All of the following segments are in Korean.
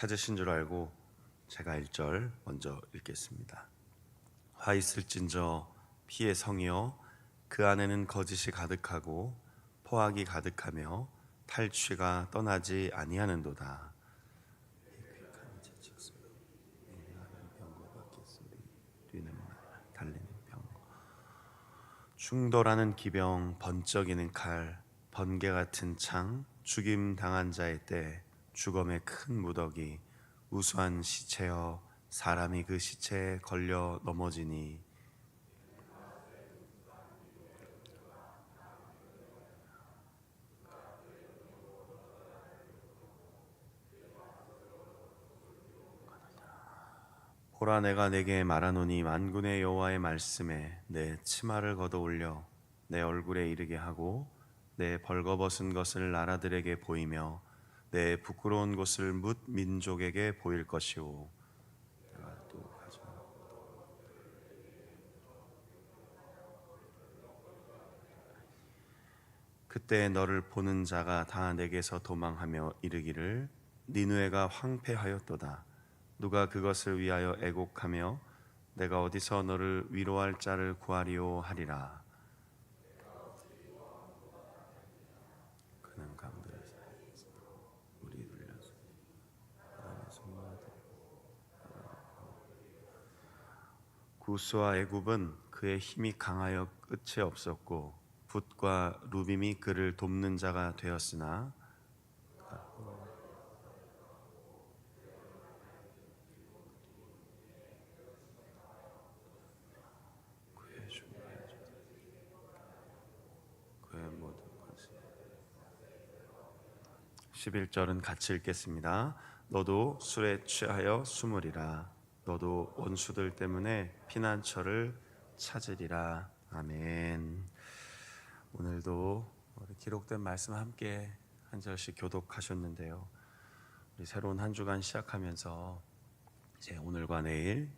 찾으신 줄 알고 제가 1절 먼저 읽겠습니다. 화 있을진저 피의 성이여 그 안에는 거짓이 가득하고 포악이 가득하며 탈취가 떠나지 아니하는도다. 충돌하는 기병, 번쩍이는 칼, 번개 같은 창, 죽임 당한 자의 때, 죽음의 큰 무더기, 우수한 시체여 사람이 그 시체에 걸려 넘어지니 보라 내가 내게 말하노니 만군의 여호와의 말씀에 내 치마를 걷어 올려 내 얼굴에 이르게 하고 내 벌거벗은 것을 나라들에게 보이며 내 부끄러운 곳을 뭇 민족에게 보일 것이오. 그때 너를 보는 자가 다 내게서 도망하며 이르기를 니느웨가 황폐하였도다. 누가 그것을 위하여 애곡하며 내가 어디서 너를 위로할 자를 구하리오 하리라. 그는 강들에서 우리 돌려서 구스와 애굽은 그의 힘이 강하여 끝이 없었고 붓과 루빔이 그를 돕는 자가 되었으나 그의 모든 것을 11절은 같이 읽겠습니다. 너도 술에 취하여 숨으리라. 너도 원수들 때문에 피난처를 찾으리라. 아멘. 오늘도 우리 기록된 말씀 함께 한 절씩 교독하셨는데요. 우리 새로운 한 주간 시작하면서 이제 오늘과 내일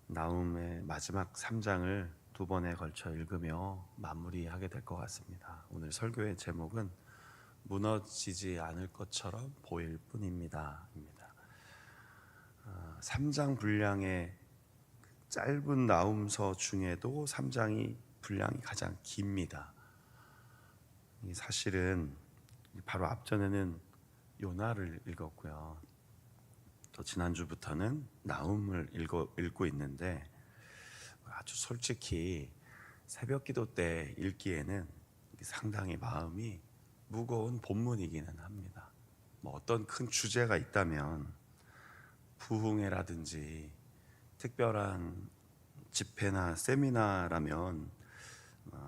나훔의 마지막 3장을 두 번에 걸쳐 읽으며 마무리하게 될 것 같습니다. 오늘 설교의 제목은 무너지지 않을 것처럼 보일 뿐입니다. 3장 분량의 짧은 나훔서 중에도 3장이 분량이 가장 깁니다. 사실은 바로 앞전에는 요나를 읽었고요. 또 지난주부터는 나훔을 읽고 있는데 아주 솔직히 새벽 기도 때 읽기에는 상당히 마음이 무거운 본문이기는 합니다. 뭐 어떤 큰 주제가 있다면 부흥회라든지 특별한 집회나 세미나라면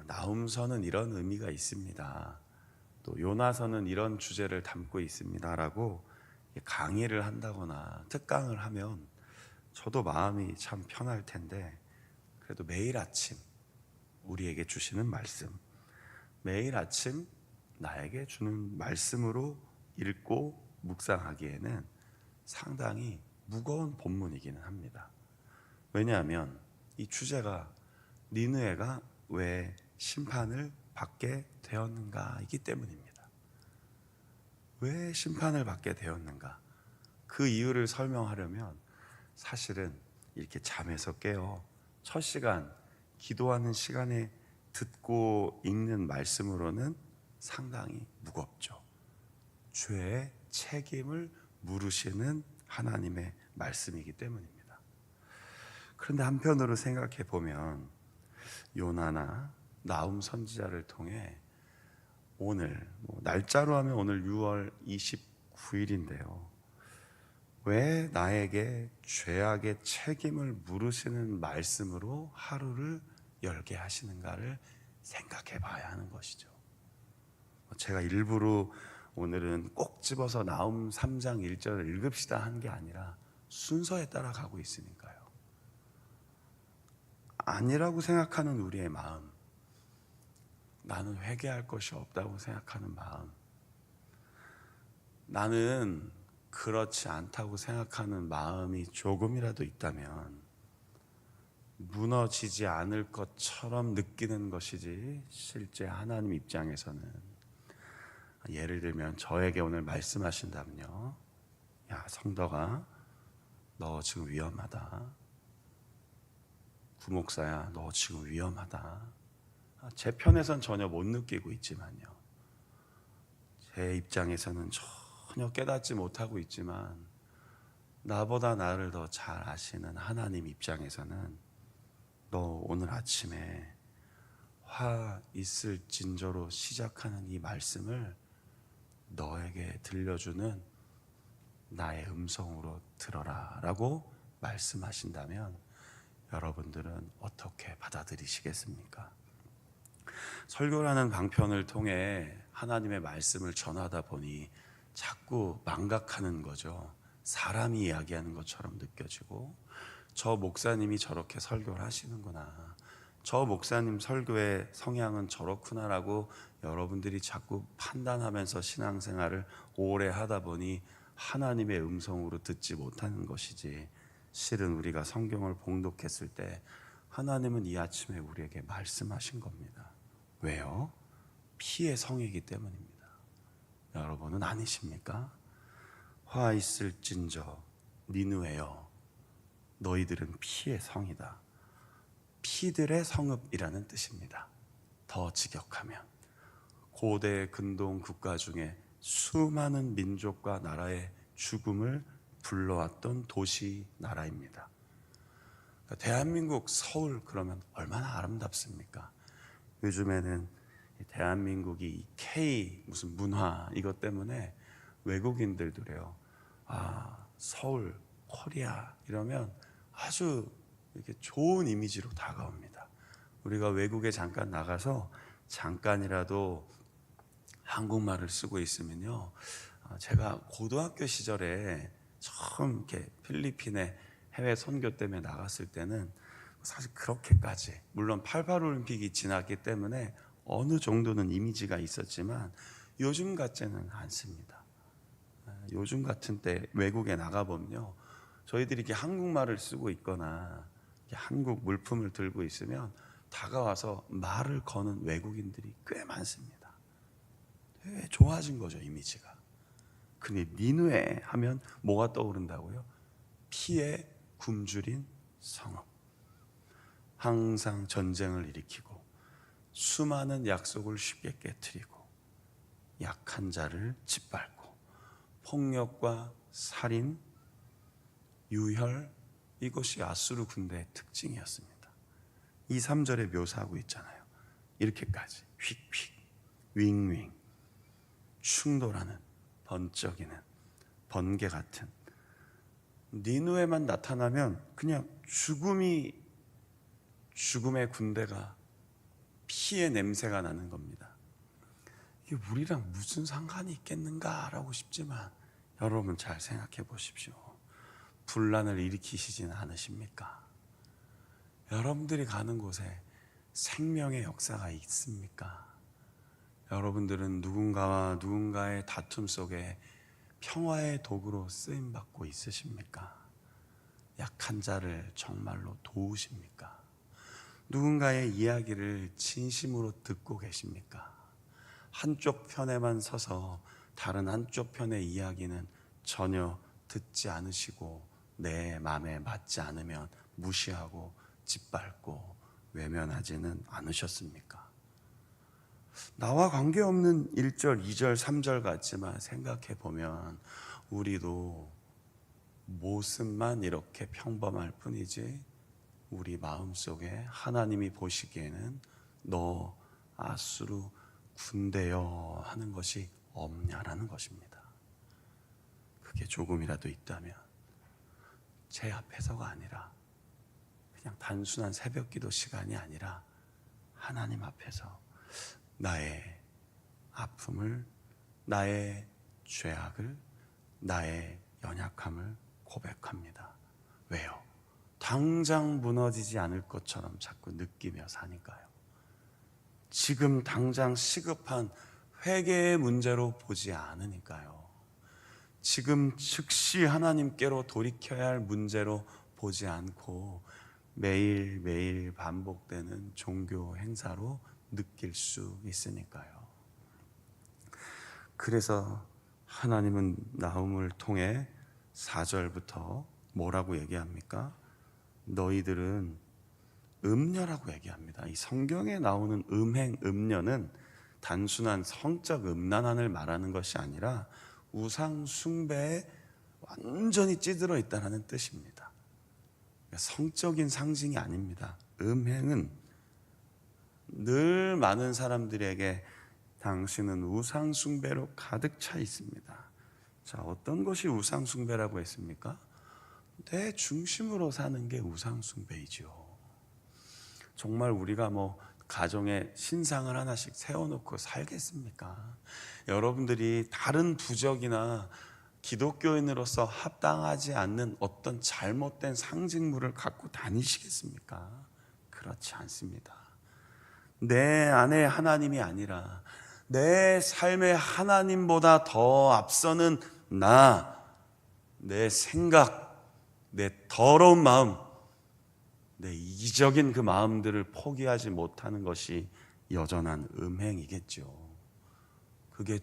나훔서는 이런 의미가 있습니다. 또 요나서는 이런 주제를 담고 있습니다라고 강의를 한다거나 특강을 하면 저도 마음이 참 편할 텐데 그래도 매일 아침 우리에게 주시는 말씀, 매일 아침 나에게 주는 말씀으로 읽고 묵상하기에는 상당히 무거운 본문이기는 합니다. 왜냐하면 이 주제가 니느웨가 왜 심판을 받게 되었는가 이기 때문입니다. 왜 심판을 받게 되었는가? 그 이유를 설명하려면 사실은 이렇게 잠에서 깨어 첫 시간 기도하는 시간에 듣고 읽는 말씀으로는 상당히 무겁죠. 죄의 책임을 물으시는 하나님의 말씀이기 때문입니다. 그런데 한편으로 생각해 보면 요나나 나훔 선지자를 통해 오늘 날짜로 하면 오늘 6월 29일인데요. 왜 나에게 죄악의 책임을 물으시는 말씀으로 하루를 열게 하시는가를 생각해 봐야 하는 것이죠. 제가 일부러 오늘은 꼭 집어서 나훔 3장 1절을 읽읍시다 한 게 아니라 순서에 따라 가고 있으니까요. 아니라고 생각하는 우리의 마음, 나는 회개할 것이 없다고 생각하는 마음, 나는 그렇지 않다고 생각하는 마음이 조금이라도 있다면 무너지지 않을 것처럼 느끼는 것이지 실제 하나님 입장에서는 예를 들면 저에게 오늘 말씀하신다면요, 야, 성덕아, 너 지금 위험하다. 구목사야, 너 지금 위험하다. 제 편에선 전혀 못 느끼고 있지만요, 제 입장에서는 전혀 깨닫지 못하고 있지만 나보다 나를 더 잘 아시는 하나님 입장에서는 너 오늘 아침에 화 있을진저로 시작하는 이 말씀을 너에게 들려주는 나의 음성으로 들어라 라고 말씀하신다면 여러분들은 어떻게 받아들이시겠습니까? 설교라는 방편을 통해 하나님의 말씀을 전하다 보니 자꾸 망각하는 거죠. 사람이 이야기하는 것처럼 느껴지고, 저 목사님이 저렇게 설교를 하시는구나, 저 목사님 설교의 성향은 저렇구나라고 여러분들이 자꾸 판단하면서 신앙생활을 오래 하다 보니 하나님의 음성으로 듣지 못하는 것이지, 실은 우리가 성경을 봉독했을 때 하나님은 이 아침에 우리에게 말씀하신 겁니다. 왜요? 피의 성이기 때문입니다. 여러분은 아니십니까? 화 있을진저 니느웨여, 너희들은 피의 성이다. 피들의 성읍이라는 뜻입니다. 더 직역하면 고대 근동 국가 중에 수많은 민족과 나라의 죽음을 불러왔던 도시 나라입니다. 대한민국 서울 그러면 얼마나 아름답습니까? 요즘에는 대한민국이 K 무슨 문화 이것 때문에 외국인들도 그래요. 서울, 코리아 이러면 아주 이렇게 좋은 이미지로 다가옵니다. 우리가 외국에 잠깐 나가서 잠깐이라도 한국말을 쓰고 있으면요, 제가 고등학교 시절에 처음 이렇게 필리핀에 해외 선교 때문에 나갔을 때는 사실 그렇게까지, 물론 88 올림픽이 지났기 때문에 어느 정도는 이미지가 있었지만 요즘 같지는 않습니다. 요즘 같은 때 외국에 나가보면요, 저희들이 이렇게 한국말을 쓰고 있거나 이렇게 한국 물품을 들고 있으면 다가와서 말을 거는 외국인들이 꽤 많습니다. 되게 좋아진 거죠, 이미지가. 근데 니느웨 하면 뭐가 떠오른다고요? 피의 굶주린 성읍. 항상 전쟁을 일으키고 수많은 약속을 쉽게 깨트리고 약한 자를 짓밟고 폭력과 살인, 유혈, 이것이 아수르 군대의 특징이었습니다. 2, 3절에 묘사하고 있잖아요. 이렇게까지 휙휙, 윙윙, 충돌하는, 번쩍이는, 번개 같은, 니느웨만 나타나면 그냥 죽음의 군대가 피의 냄새가 나는 겁니다. 이게 우리랑 무슨 상관이 있겠는가라고 싶지만 여러분 잘 생각해 보십시오. 분란을 일으키시지는 않으십니까? 여러분들이 가는 곳에 생명의 역사가 있습니까? 여러분들은 누군가와 누군가의 다툼 속에 평화의 도구로 쓰임받고 있으십니까? 약한 자를 정말로 도우십니까? 누군가의 이야기를 진심으로 듣고 계십니까? 한쪽 편에만 서서 다른 한쪽 편의 이야기는 전혀 듣지 않으시고 내 마음에 맞지 않으면 무시하고 짓밟고 외면하지는 않으셨습니까? 나와 관계없는 1절, 2절, 3절 같지만 생각해 보면 우리도 모습만 이렇게 평범할 뿐이지 우리 마음속에 하나님이 보시기에는 너 아수르 군대여 하는 것이 없냐라는 것입니다. 그게 조금이라도 있다면 제 앞에서가 아니라 그냥 단순한 새벽기도 시간이 아니라 하나님 앞에서 나의 아픔을, 나의 죄악을, 나의 연약함을 고백합니다. 왜요? 당장 무너지지 않을 것처럼 자꾸 느끼며 사니까요. 지금 당장 시급한 회개의 문제로 보지 않으니까요. 지금 즉시 하나님께로 돌이켜야 할 문제로 보지 않고 매일매일 반복되는 종교 행사로 느낄 수 있으니까요. 그래서 하나님은 나훔을 통해 4절부터 뭐라고 얘기합니까? 너희들은 음녀라고 얘기합니다. 이 성경에 나오는 음행, 음녀는 단순한 성적 음란함을 말하는 것이 아니라 우상 숭배에 완전히 찌들어 있다는 뜻입니다. 성적인 상징이 아닙니다. 음행은 늘 많은 사람들에게 당신은 우상 숭배로 가득 차 있습니다. 자, 어떤 것이 우상 숭배라고 했습니까? 내 중심으로 사는 게 우상 숭배이죠. 정말 우리가 가정에 신상을 하나씩 세워놓고 살겠습니까? 여러분들이 다른 부적이나 기독교인으로서 합당하지 않는 어떤 잘못된 상징물을 갖고 다니시겠습니까? 그렇지 않습니다. 내 안에 하나님이 아니라 내 삶의 하나님보다 더 앞서는 내 생각, 내 더러운 마음, 내 이기적인 그 마음들을 포기하지 못하는 것이 여전한 음행이겠죠. 그게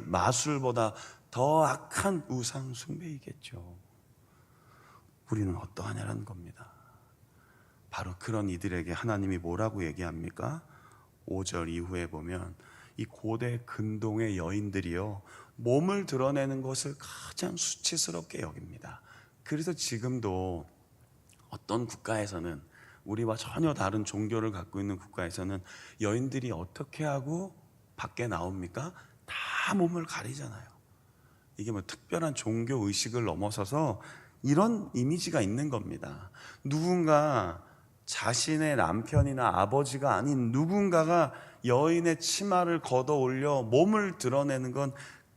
마술보다 더 악한 우상 숭배이겠죠. 우리는 어떠하냐는 겁니다. 바로 그런 이들에게 하나님이 뭐라고 얘기합니까? 5절 이후에 보면 이 고대 근동의 여인들이요, 몸을 드러내는 것을 가장 수치스럽게 여깁니다. 그래서 지금도 어떤 국가에서는, 우리와 전혀 다른 종교를 갖고 있는 국가에서는 여인들이 어떻게 하고 밖에 나옵니까? 다 몸을 가리잖아요. 이게 특별한 종교 의식을 넘어서서 이런 이미지가 있는 겁니다. 누군가 자신의 남편이나 아버지가 아닌 누군가가 여인의 치마를 걷어 올려 몸을 드러내는 건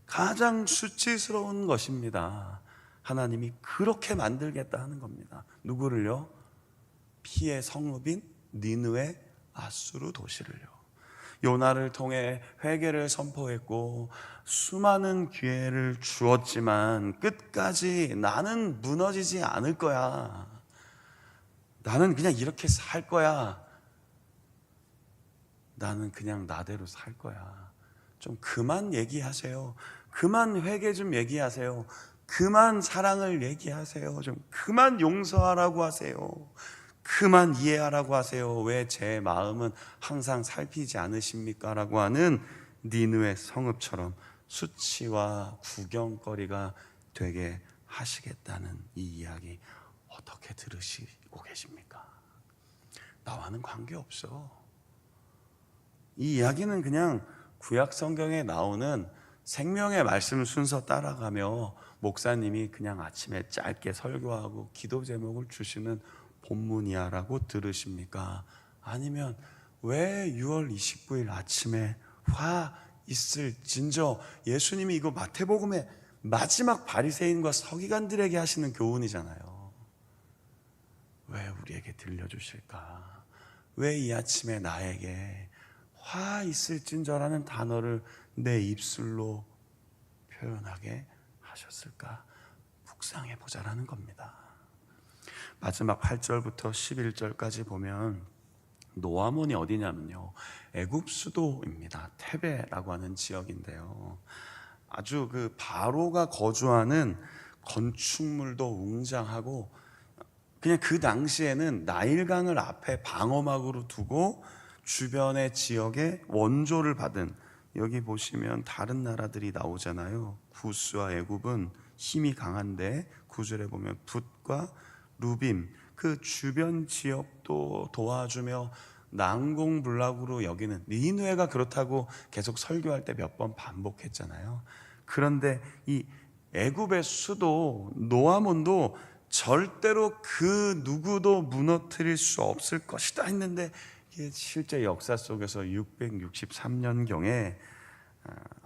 가장 수치스러운 것입니다. 하나님이 그렇게 만들겠다 하는 겁니다. 누구를요? 피의 성읍인 니느웨 아수르 도시를요. 요나를 통해 회개를 선포했고 수많은 기회를 주었지만 끝까지 나는 무너지지 않을 거야, 나는 그냥 이렇게 살 거야, 나는 그냥 나대로 살 거야. 좀 그만 얘기하세요. 그만 회개 좀 얘기하세요. 그만 사랑을 얘기하세요. 좀 그만 용서하라고 하세요. 그만 이해하라고 하세요. 왜 제 마음은 항상 살피지 않으십니까? 라고 하는 니느웨 성읍처럼 수치와 구경거리가 되게 하시겠다는 이 이야기 어떻게 들으시고 계십니까? 나와는 관계없어. 이 이야기는 그냥 구약 성경에 나오는 생명의 말씀 순서 따라가며 목사님이 그냥 아침에 짧게 설교하고 기도 제목을 주시는 본문이야 라고 들으십니까? 아니면 왜 6월 29일 아침에 화 있을진저, 예수님이 이거 마태복음의 마지막 바리새인과 서기관들에게 하시는 교훈이잖아요. 왜 우리에게 들려주실까? 왜 이 아침에 나에게 화 있을진저라는 단어를 내 입술로 표현하게 하셨을까? 묵상해 보자라는 겁니다. 마지막 8절부터 11절까지 보면 노아몬이 어디냐면요, 애굽 수도입니다. 테베라고 하는 지역인데요, 아주 그 바로가 거주하는 건축물도 웅장하고, 그냥 그 당시에는 나일강을 앞에 방어막으로 두고 주변의 지역에 원조를 받은, 여기 보시면 다른 나라들이 나오잖아요. 구스와 애굽은 힘이 강한데 9절에 보면 붓과 루빔, 그 주변 지역도 도와주며 난공불락으로 여기는, 니느웨가 그렇다고 계속 설교할 때 몇 번 반복했잖아요. 그런데 이 애굽의 수도 노아몬도 절대로 그 누구도 무너뜨릴 수 없을 것이다 했는데, 이게 실제 역사 속에서 663년경에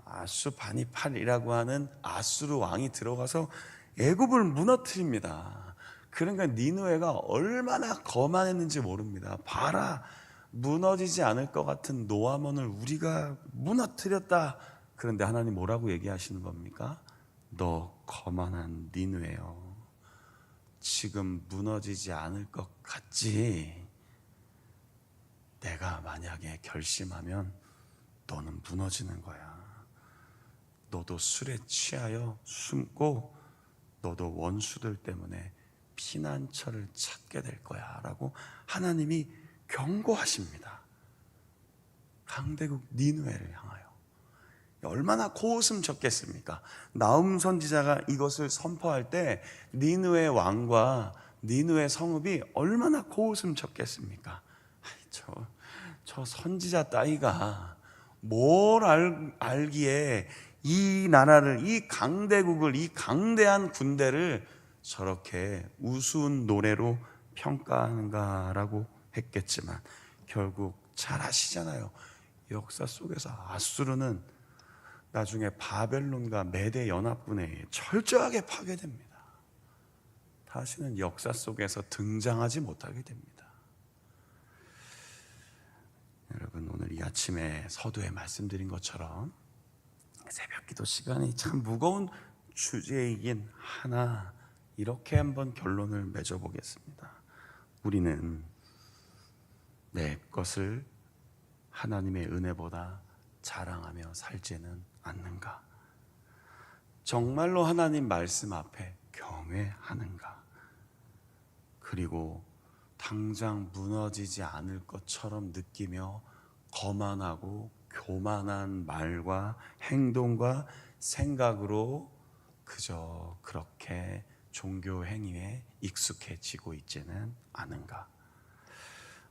아수바니팔이라고 하는 아수르 왕이 들어가서 애굽을 무너뜨립니다. 그러니까 니느웨가 얼마나 거만했는지 모릅니다. 봐라, 무너지지 않을 것 같은 노아몬을 우리가 무너뜨렸다. 그런데 하나님 뭐라고 얘기하시는 겁니까? 너 거만한 니느웨요, 지금 무너지지 않을 것 같지? 내가 만약에 결심하면 너는 무너지는 거야. 너도 술에 취하여 숨고 너도 원수들 때문에 피난처를 찾게 될 거야 라고 하나님이 경고하십니다. 강대국 니느웨를 향하여. 얼마나 고웃음쳤겠습니까? 나훔 선지자가 이것을 선포할 때 니느웨 왕과 니느웨 성읍이 얼마나 고웃음쳤겠습니까? 저 선지자 따위가 뭘 알기에 이 나라를, 이 강대국을, 이 강대한 군대를 저렇게 우스운 노래로 평가하는가라고 했겠지만 결국 잘 아시잖아요. 역사 속에서 아수르는 나중에 바벨론과 메대 연합군에 의해 철저하게 파괴됩니다. 다시는 역사 속에서 등장하지 못하게 됩니다. 여러분, 오늘 이 아침에 서두에 말씀드린 것처럼 새벽기도 시간이 참 무거운 주제이긴 하나 이렇게 한번 결론을 맺어보겠습니다. 우리는 내 것을 하나님의 은혜보다 자랑하며 살지는 않는가? 정말로 하나님 말씀 앞에 경외하는가? 그리고 당장 무너지지 않을 것처럼 느끼며 거만하고 교만한 말과 행동과 생각으로 그저 그렇게 종교 행위에 익숙해지고 있지는 않은가?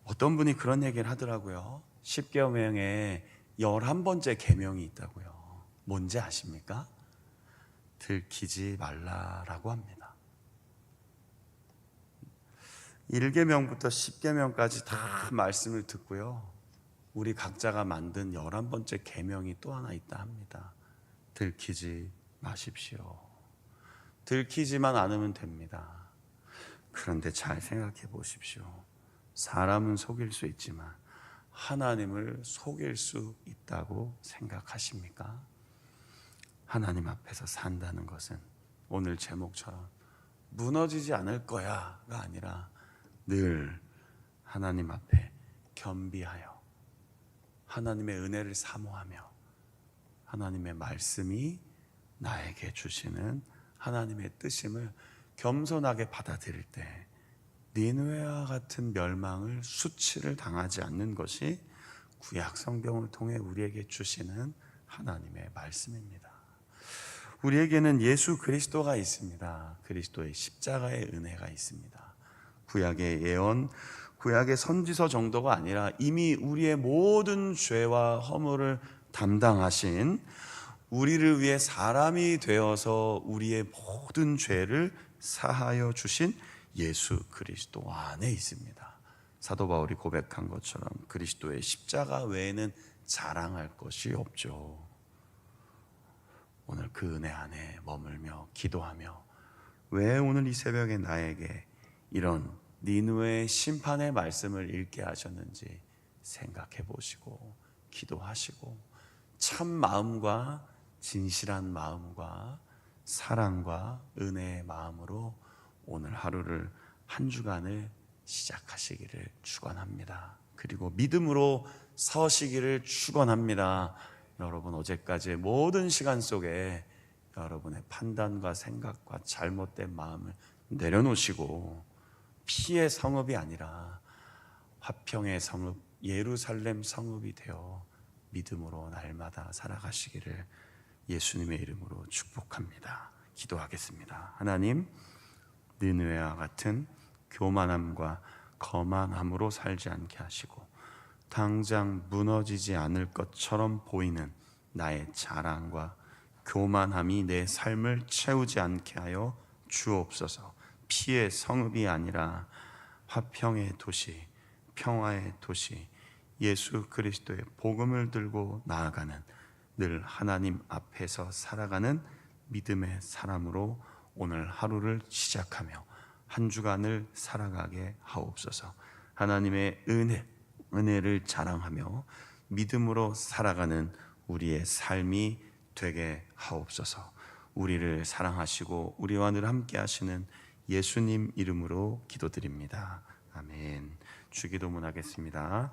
어떤 분이 그런 얘기를 하더라고요. 10계명에 11번째 계명이 있다고요. 뭔지 아십니까? 들키지 말라라고 합니다. 1계명부터 10계명까지 다 말씀을 듣고요. 우리 각자가 만든 11번째 계명이 또 하나 있다 합니다. 들키지 마십시오. 들키지만 않으면 됩니다. 그런데 잘 생각해 보십시오. 사람은 속일 수 있지만 하나님을 속일 수 있다고 생각하십니까? 하나님 앞에서 산다는 것은 오늘 제목처럼 무너지지 않을 거야가 아니라 늘 하나님 앞에 겸비하여 하나님의 은혜를 사모하며 하나님의 말씀이 나에게 주시는 하나님의 뜻임을 겸손하게 받아들일 때 니느웨와 같은 멸망을 수치를 당하지 않는 것이 구약 성경을 통해 우리에게 주시는 하나님의 말씀입니다. 우리에게는 예수 그리스도가 있습니다. 그리스도의 십자가의 은혜가 있습니다. 구약의 예언, 구약의 선지서 정도가 아니라 이미 우리의 모든 죄와 허물을 담당하신, 우리를 위해 사람이 되어서 우리의 모든 죄를 사하여 주신 예수 그리스도 안에 있습니다. 사도 바울이 고백한 것처럼 그리스도의 십자가 외에는 자랑할 것이 없죠. 오늘 그 은혜 안에 머물며 기도하며 왜 오늘 이 새벽에 나에게 이런 니느웨의 심판의 말씀을 읽게 하셨는지 생각해 보시고 기도하시고 참 마음과 진실한 마음과 사랑과 은혜의 마음으로 오늘 하루를, 한 주간을 시작하시기를 축원합니다. 그리고 믿음으로 서시기를 축원합니다. 여러분, 어제까지의 모든 시간 속에 여러분의 판단과 생각과 잘못된 마음을 내려놓으시고 피의 성읍이 아니라 화평의 성읍, 예루살렘 성읍이 되어 믿음으로 날마다 살아가시기를 예수님의 이름으로 축복합니다. 기도하겠습니다. 하나님, 니느웨와 같은 교만함과 거만함으로 살지 않게 하시고 당장 무너지지 않을 것처럼 보이는 나의 자랑과 교만함이 내 삶을 채우지 않게 하여 주옵소서. 피의 성읍이 아니라 화평의 도시, 평화의 도시, 예수 그리스도의 복음을 들고 나아가는 늘 하나님 앞에서 살아가는 믿음의 사람으로 오늘 하루를 시작하며 한 주간을 살아가게 하옵소서. 하나님의 은혜를 자랑하며 믿음으로 살아가는 우리의 삶이 되게 하옵소서. 우리를 사랑하시고 우리와 늘 함께 하시는 예수님 이름으로 기도드립니다. 아멘. 주기도문 하겠습니다.